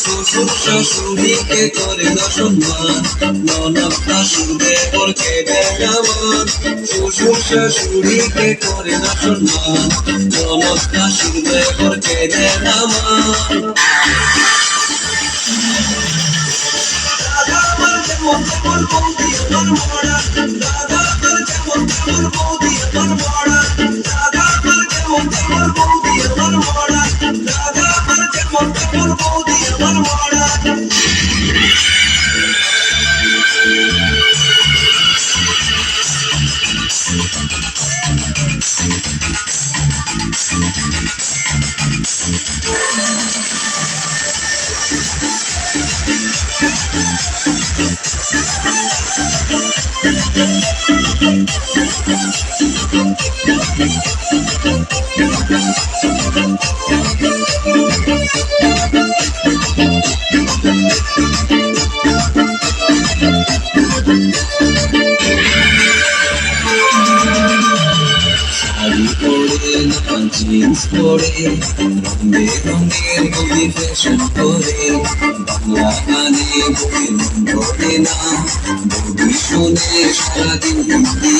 শ্বশুর শাশুড়িকে করে না সম্মান, ননদ শাশুড়দেবরকে দেয় না মান। শ্বশুর শাশুড়িকে করে না সম্মান, ননদ শাশুড়দেবরকে দেয় না মান। দাদা আমার যেমন তেমন বৌদি আমার মরা, দাদা আমার যেমন তেমন বৌদি আমার মরা, দাদা আমার যেমন তেমন বৌদি আমার মরা, দাদা আমার যেমন তেমন বৌদি আমার মরা। শাড়ি পরে না জিন্স পরে, রঙে রঙের বই ফ্যাশন করে, বাংলা গানে বই মন ভরে না, বই শুনে সারাদিন হিন্দি